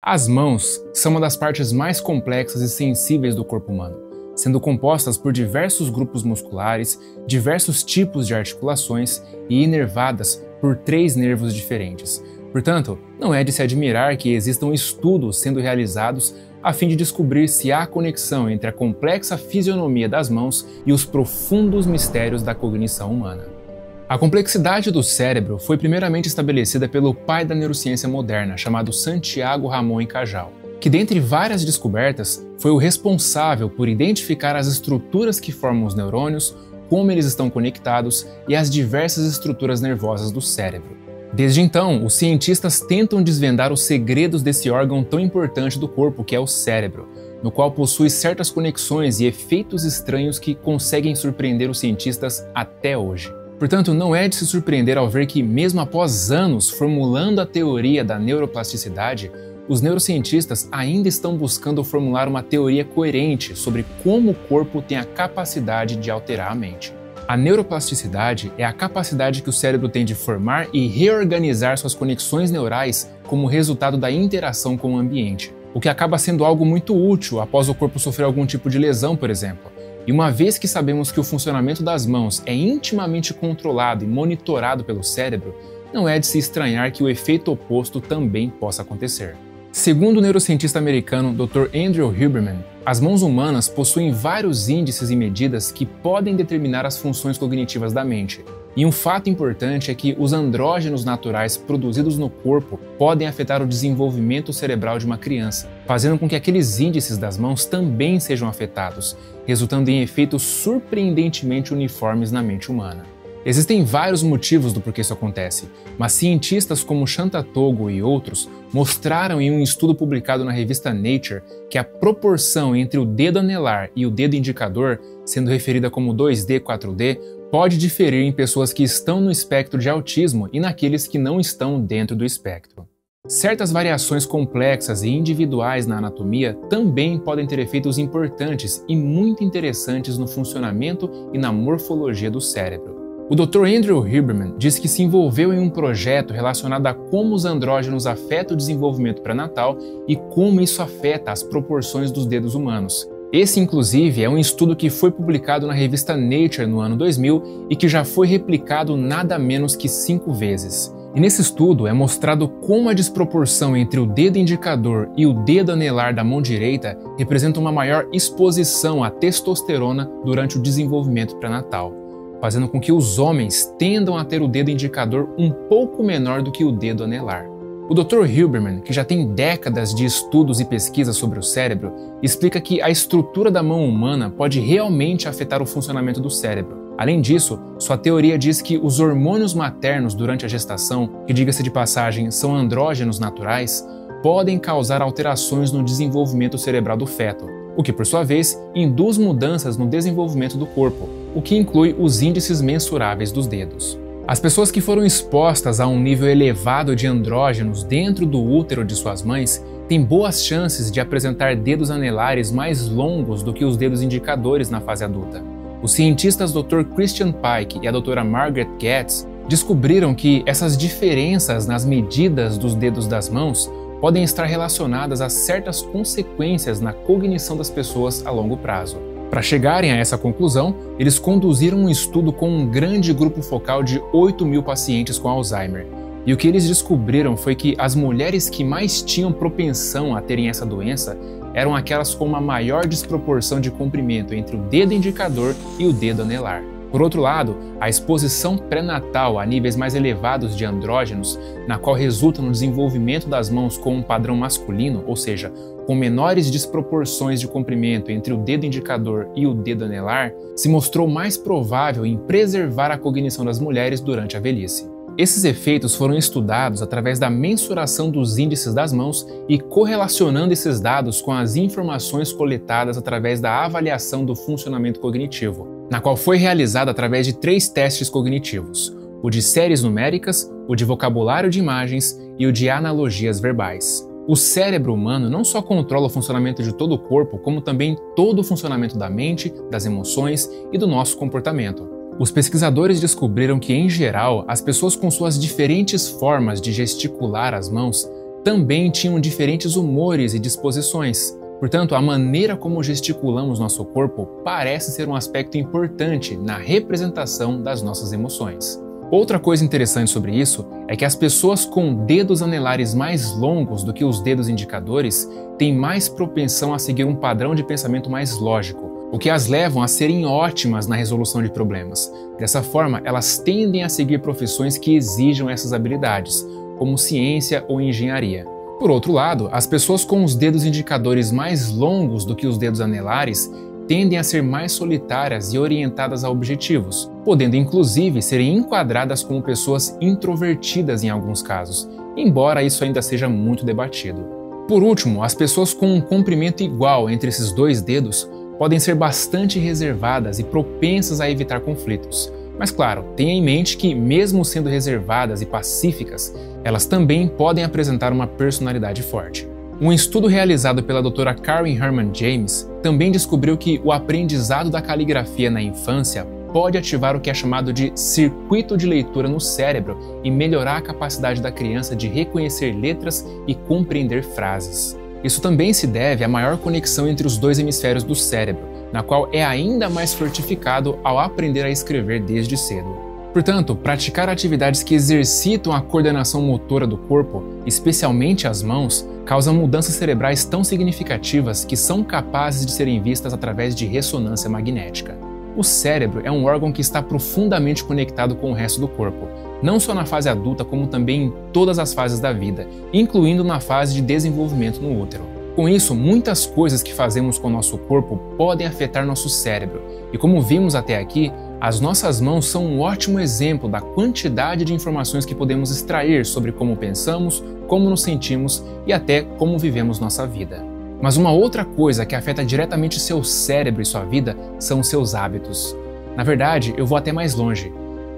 As mãos são uma das partes mais complexas e sensíveis do corpo humano, sendo compostas por diversos grupos musculares, diversos tipos de articulações e inervadas por 3 nervos diferentes. Portanto, não é de se admirar que existam estudos sendo realizados a fim de descobrir se há conexão entre a complexa fisionomia das mãos e os profundos mistérios da cognição humana. A complexidade do cérebro foi primeiramente estabelecida pelo pai da neurociência moderna, chamado Santiago Ramón y Cajal, que dentre várias descobertas foi o responsável por identificar as estruturas que formam os neurônios, como eles estão conectados e as diversas estruturas nervosas do cérebro. Desde então, os cientistas tentam desvendar os segredos desse órgão tão importante do corpo que é o cérebro, no qual possui certas conexões e efeitos estranhos que conseguem surpreender os cientistas até hoje. Portanto, não é de se surpreender ao ver que, mesmo após anos formulando a teoria da neuroplasticidade, os neurocientistas ainda estão buscando formular uma teoria coerente sobre como o corpo tem a capacidade de alterar a mente. A neuroplasticidade é a capacidade que o cérebro tem de formar e reorganizar suas conexões neurais como resultado da interação com o ambiente, o que acaba sendo algo muito útil após o corpo sofrer algum tipo de lesão, por exemplo. E uma vez que sabemos que o funcionamento das mãos é intimamente controlado e monitorado pelo cérebro, não é de se estranhar que o efeito oposto também possa acontecer. Segundo o neurocientista americano Dr. Andrew Huberman, as mãos humanas possuem vários índices e medidas que podem determinar as funções cognitivas da mente. E um fato importante é que os andrógenos naturais produzidos no corpo podem afetar o desenvolvimento cerebral de uma criança, fazendo com que aqueles índices das mãos também sejam afetados, resultando em efeitos surpreendentemente uniformes na mente humana. Existem vários motivos do porquê isso acontece, mas cientistas como Shanta Togo e outros mostraram em um estudo publicado na revista Nature que a proporção entre o dedo anelar e o dedo indicador, sendo referida como 2D, 4D, pode diferir em pessoas que estão no espectro de autismo e naqueles que não estão dentro do espectro. Certas variações complexas e individuais na anatomia também podem ter efeitos importantes e muito interessantes no funcionamento e na morfologia do cérebro. O Dr. Andrew Huberman diz que se envolveu em um projeto relacionado a como os andrógenos afetam o desenvolvimento pré-natal e como isso afeta as proporções dos dedos humanos. Esse, inclusive, é um estudo que foi publicado na revista Nature no ano 2000 e que já foi replicado nada menos que 5 vezes. E nesse estudo é mostrado como a desproporção entre o dedo indicador e o dedo anelar da mão direita representa uma maior exposição à testosterona durante o desenvolvimento pré-natal, fazendo com que os homens tendam a ter o dedo indicador um pouco menor do que o dedo anelar. O Dr. Huberman, que já tem décadas de estudos e pesquisas sobre o cérebro, explica que a estrutura da mão humana pode realmente afetar o funcionamento do cérebro. Além disso, sua teoria diz que os hormônios maternos durante a gestação, que diga-se de passagem são andrógenos naturais, podem causar alterações no desenvolvimento cerebral do feto, o que por sua vez induz mudanças no desenvolvimento do corpo, o que inclui os índices mensuráveis dos dedos. As pessoas que foram expostas a um nível elevado de andrógenos dentro do útero de suas mães têm boas chances de apresentar dedos anelares mais longos do que os dedos indicadores na fase adulta. Os cientistas Dr. Christian Pike e a Dra. Margaret Getz descobriram que essas diferenças nas medidas dos dedos das mãos podem estar relacionadas a certas consequências na cognição das pessoas a longo prazo. Para chegarem a essa conclusão, eles conduziram um estudo com um grande grupo focal de 8.000 pacientes com Alzheimer. E o que eles descobriram foi que as mulheres que mais tinham propensão a terem essa doença eram aquelas com uma maior desproporção de comprimento entre o dedo indicador e o dedo anelar. Por outro lado, a exposição pré-natal a níveis mais elevados de andrógenos, na qual resulta no desenvolvimento das mãos com um padrão masculino, ou seja, com menores desproporções de comprimento entre o dedo indicador e o dedo anelar, se mostrou mais provável em preservar a cognição das mulheres durante a velhice. Esses efeitos foram estudados através da mensuração dos índices das mãos e correlacionando esses dados com as informações coletadas através da avaliação do funcionamento cognitivo, na qual foi realizada através de 3 testes cognitivos: o de séries numéricas, o de vocabulário de imagens e o de analogias verbais. O cérebro humano não só controla o funcionamento de todo o corpo, como também todo o funcionamento da mente, das emoções e do nosso comportamento. Os pesquisadores descobriram que, em geral, as pessoas com suas diferentes formas de gesticular as mãos também tinham diferentes humores e disposições. Portanto, a maneira como gesticulamos nosso corpo parece ser um aspecto importante na representação das nossas emoções. Outra coisa interessante sobre isso é que as pessoas com dedos anelares mais longos do que os dedos indicadores têm mais propensão a seguir um padrão de pensamento mais lógico, o que as levam a serem ótimas na resolução de problemas. Dessa forma, elas tendem a seguir profissões que exijam essas habilidades, como ciência ou engenharia. Por outro lado, as pessoas com os dedos indicadores mais longos do que os dedos anelares tendem a ser mais solitárias e orientadas a objetivos, podendo inclusive serem enquadradas como pessoas introvertidas em alguns casos, embora isso ainda seja muito debatido. Por último, as pessoas com um comprimento igual entre esses dois dedos podem ser bastante reservadas e propensas a evitar conflitos. Mas claro, tenha em mente que, mesmo sendo reservadas e pacíficas, elas também podem apresentar uma personalidade forte. Um estudo realizado pela doutora Karen Herman James também descobriu que o aprendizado da caligrafia na infância pode ativar o que é chamado de circuito de leitura no cérebro e melhorar a capacidade da criança de reconhecer letras e compreender frases. Isso também se deve à maior conexão entre os dois hemisférios do cérebro, na qual é ainda mais fortificado ao aprender a escrever desde cedo. Portanto, praticar atividades que exercitam a coordenação motora do corpo, especialmente as mãos, causa mudanças cerebrais tão significativas que são capazes de serem vistas através de ressonância magnética. O cérebro é um órgão que está profundamente conectado com o resto do corpo, não só na fase adulta, como também em todas as fases da vida, incluindo na fase de desenvolvimento no útero. Com isso, muitas coisas que fazemos com o nosso corpo podem afetar nosso cérebro, e como vimos até aqui, as nossas mãos são um ótimo exemplo da quantidade de informações que podemos extrair sobre como pensamos, como nos sentimos e até como vivemos nossa vida. Mas uma outra coisa que afeta diretamente seu cérebro e sua vida são seus hábitos. Na verdade, eu vou até mais longe.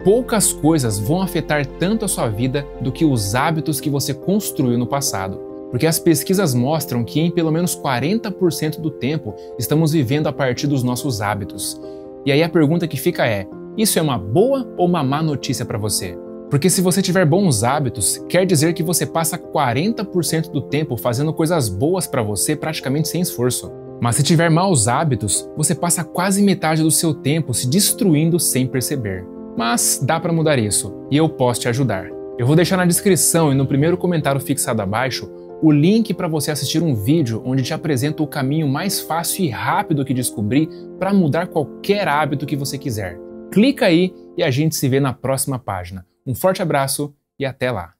Poucas coisas vão afetar tanto a sua vida do que os hábitos que você construiu no passado. Porque as pesquisas mostram que em pelo menos 40% do tempo estamos vivendo a partir dos nossos hábitos. E aí a pergunta que fica é, isso é uma boa ou uma má notícia para você? Porque se você tiver bons hábitos, quer dizer que você passa 40% do tempo fazendo coisas boas para você praticamente sem esforço. Mas se tiver maus hábitos, você passa quase metade do seu tempo se destruindo sem perceber. Mas dá para mudar isso, e eu posso te ajudar. Eu vou deixar na descrição e no primeiro comentário fixado abaixo o link para você assistir um vídeo onde te apresento o caminho mais fácil e rápido que descobri para mudar qualquer hábito que você quiser. Clica aí e a gente se vê na próxima página. Um forte abraço e até lá!